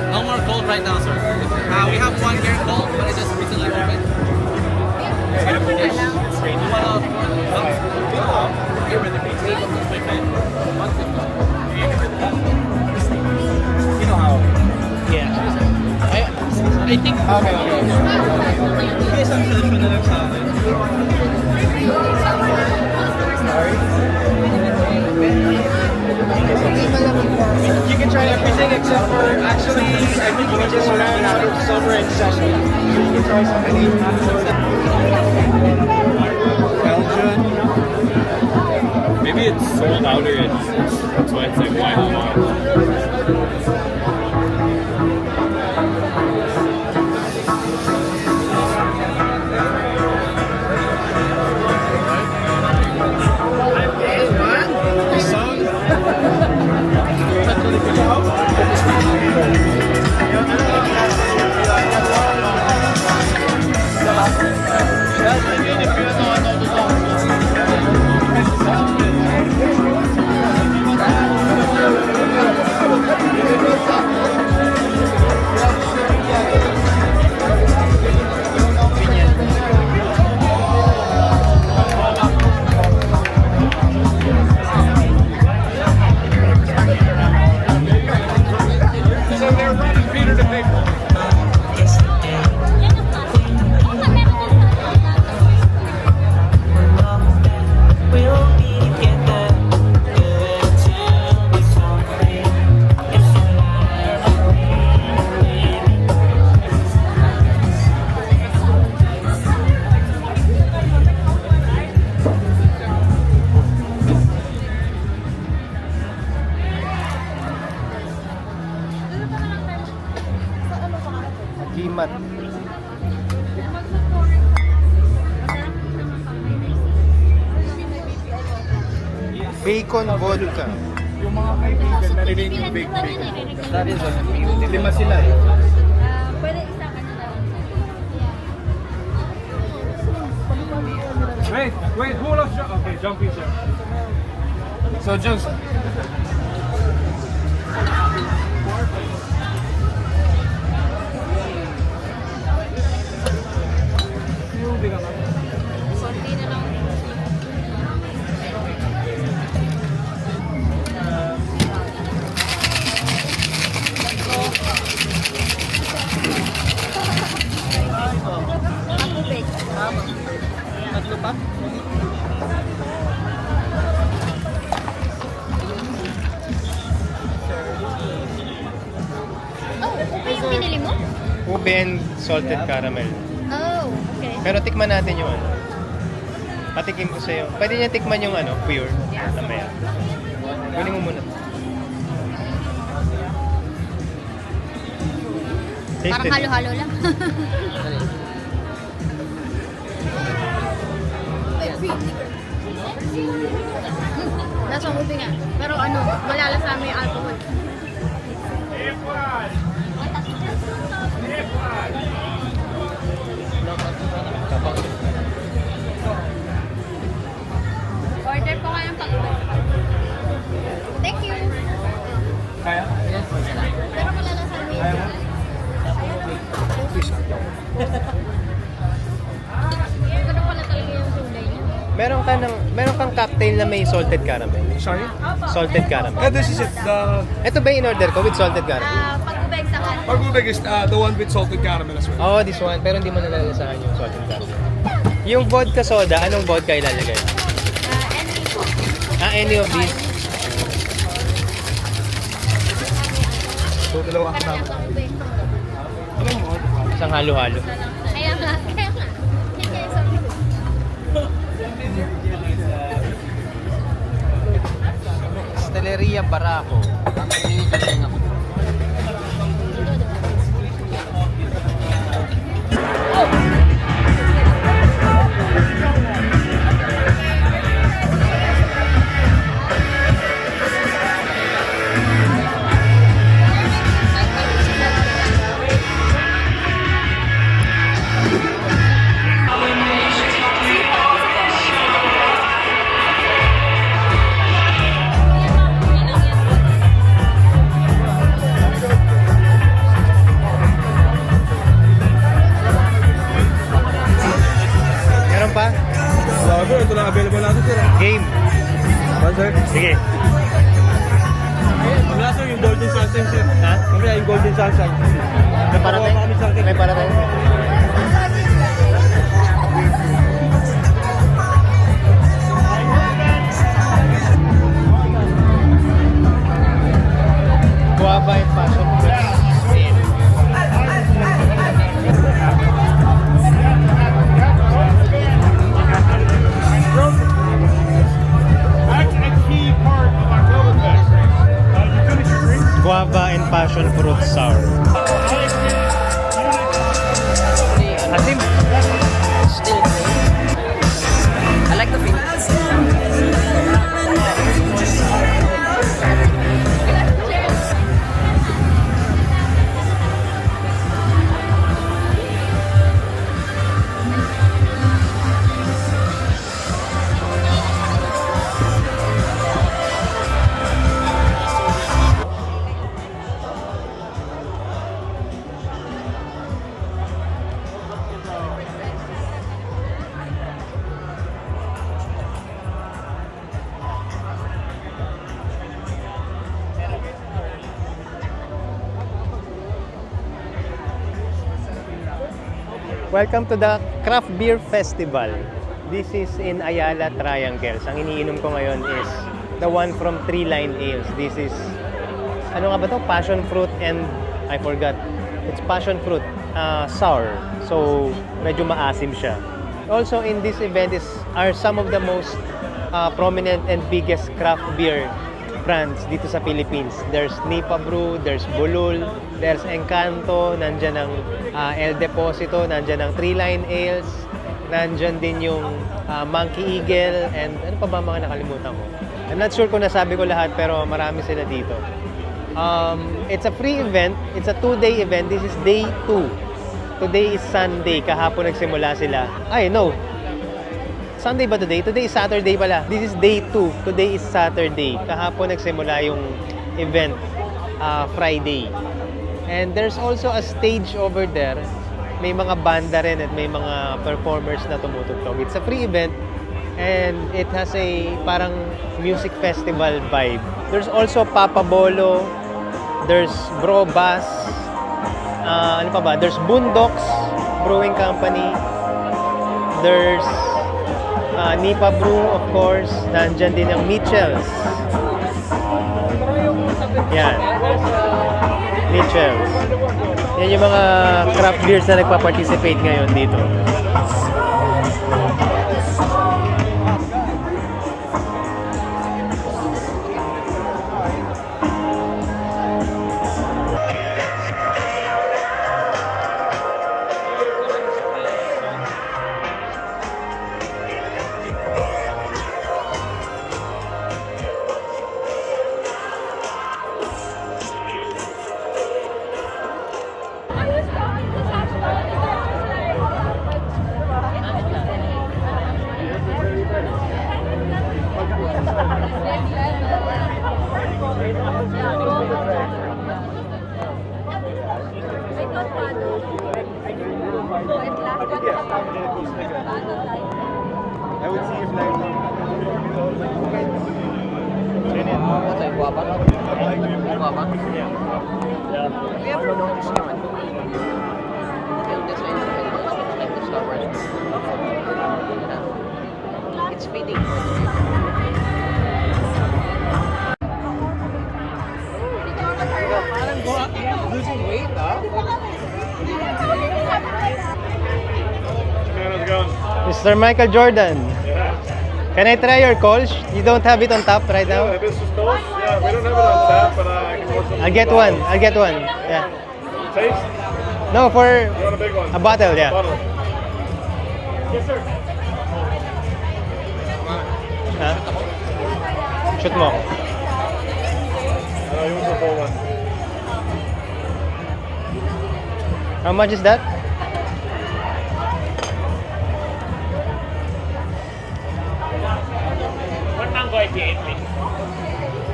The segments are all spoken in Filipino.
No more cold right now, sir. We have one here cold, but it just recently opened. You know how? Yeah. I think. Okay. Yes, ang session na lang sa akin. Sorry. You can try everything except for, actually, I think we just ran out of silver and session. You can try something. Belgian. Maybe it's sold out already. That's why it's like why not? Gimat. Bacon vodka. Yung mga kaibigan narinig yung bacon. That is what Lima sila eh. Pwede isa ka na lang. Wait, hold up. Okay, jumping sir. So, Jones. Konti na lang. Tubig. Tatlo pa? Oh, ube yung binili mo? Ube and salted caramel. Oh, okay. Pero tikman natin yung ano. Patikim ko sa'yo. Pwede niya tikman yung ano, pure. Mamaya. Kunin mo muna. Taste Parang it. halo-halo lang. Lasang ube nga. Pero ano, malalasama yung alcohol. Order po kayong pag-ube. Thank you. Kaya? Pero malalasama yung alcohol. Ganun pala talaga yung kulay niya. Meron kang cocktail na may salted caramel. Sorry? Salted caramel. This is it. The Ito ba yung in-order ko with salted caramel? Pag-ube sa kan. Pagubig is the one with salted caramel as well. Oo, this one. Pero hindi mo nalalasahan yung salted caramel. Yung vodka soda, anong vodka ilalagay? Any of these? So, dalawa ka na. Isang halo-halo. Kaya nga. Kaya sabi ko. Steleria Barako. Ang pagkakasing ako. Golden Sunshine. May parating? Kami sa akin. May parating? Guava and passion fruit. That's a key part of Oktoberfest. You finish your drink? Guava and passion fruit sour. Asim. Still I like the feel. Welcome to the Craft Beer Festival. This is in Ayala Triangles. Ang iniinom ko ngayon is the one from Three Line Ales. This is, ano nga ba to? Passion fruit and, I forgot. It's passion fruit sour. So, medyo maasim siya. Also in this event are some of the most prominent and biggest craft beer brands dito sa Philippines. There's Nipa Brew, there's Bulul, there's Encanto, nandyan ang El Deposito, nandyan ang Three Line Ales, nandyan din yung Monkey Eagle, and ano pa ba mga nakalimutan ko? I'm not sure kung nasabi ko lahat, pero marami sila dito. It's a free event. It's a 2-day event. This is day 2. Today is Sunday. Kahapon nagsimula sila. Ay, no. Sunday ba today? Today is Saturday pala. This is day 2. Today is Saturday. Kahapon nagsimula yung event, Friday. And there's also a stage over there. May mga banda rin at may mga performers na tumutugtog. It's a free event and it has a parang music festival vibe. There's also Papa Bolo, there's Bro Bass, ano pa ba? There's Boondocks Brewing Company, there's Nipa Brew, of course. Nandyan din ang Mitchells. Yan. Mitchells. Yan yung mga craft beers na nagpa-participate ngayon dito. I would see if like What's it, guava? Guava? Yeah. We have this one. Feel this one. Like the Star Wars. It's fitting for the losing weight, huh? Man, how's it going? Mr. Michael Jordan, can I try your Kolsch? You don't have it on tap right Yeah, now? hibiscus Kolsch. Yeah, we don't have it on tap, but I can pour some. I'll get one. I'll get one. Yeah. Taste? No, for You want a big one? a bottle, yeah. Bottle. Yes, sir. Ha? Shoot mo ako. You want the full one? How much is that?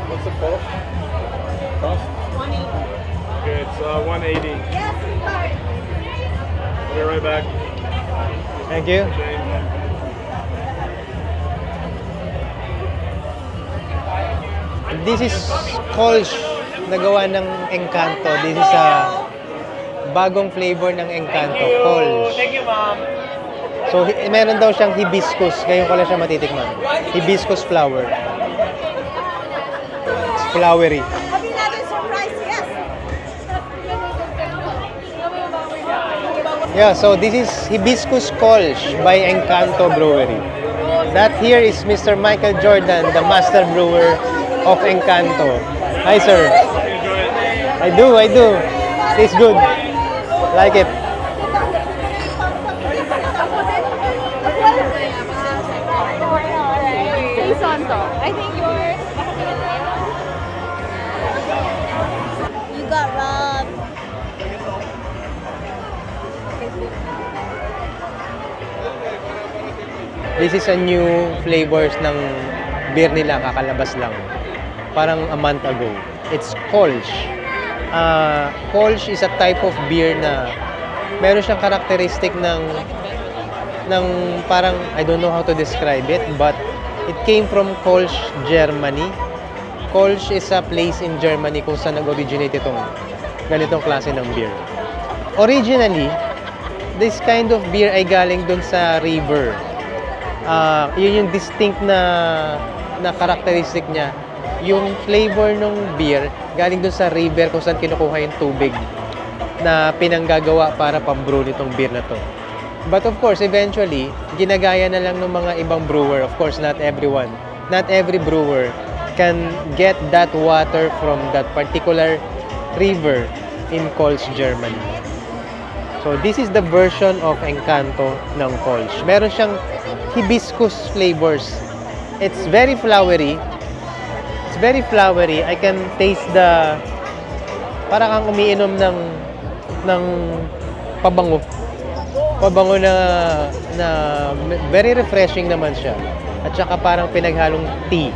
What's the cost? Cost? 180. Okay, it's 180. Yes, I'll be right back. Thank you. Change. This is Kolsch nagawa ng Encanto. This is a bagong flavor ng Encanto, Kolsch. Thank you, Mom. So, meron daw siyang hibiscus. Ngayon ko lang siya matitikman. Hibiscus flower. It's flowery. Have you another surprise? Yes. Yeah, so this is Hibiscus Kolsch by Encanto Brewery. That here is Mr. Michael Jordan, the master brewer of Encanto. Hi, sir. I do. Tastes good. Like it. Jason to. I think yours. You got robbed. This is a new flavors ng beer nila, kakalabas lang. Parang a month ago. It's Kolsch. Kolsch is a type of beer na meron siyang characteristic ng parang, I don't know how to describe it, but it came from Kolsch, Germany. Kolsch is a place in Germany kung saan nag-originate itong ganitong klase ng beer. Originally, this kind of beer ay galing dun sa river. Yun yung distinct na characteristic niya. Yung flavor ng beer galing dun sa river kung saan kinukuha yung tubig na pinanggagawa para pambrew nitong beer na to. But of course, eventually, ginagaya na lang ng mga ibang brewer. Of course, not everyone. Not every brewer can get that water from that particular river in Kolsch, Germany. So, this is the version of Encanto ng Kolsch. Meron siyang hibiscus flavors. It's very flowery. It's very flowery. I can taste the... Parang kang umiinom ng pabango. Pabango na very refreshing naman siya. At saka parang pinaghalong tea.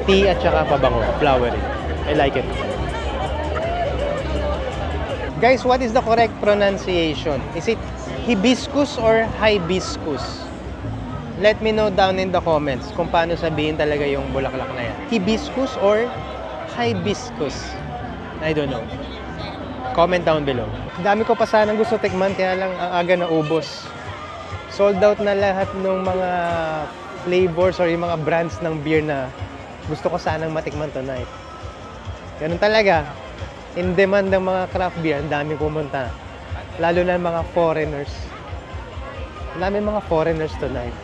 Tea at saka pabango. Flowery. I like it. Guys, what is the correct pronunciation? Is it hibiscus or hibiscus? Let me know down in the comments kung paano sabihin talaga yung bulaklak na yan. Hibiscus or hibiscus? I don't know. Comment down below. Dami ko pa sanang gusto tikman, kaya lang ang aga na ubos. Sold out na lahat ng mga flavors or yung mga brands ng beer na gusto ko sanang matikman tonight. Ganun talaga. In demand ng mga craft beer, ang dami pumunta. Lalo na mga foreigners. Ang dami mga foreigners tonight.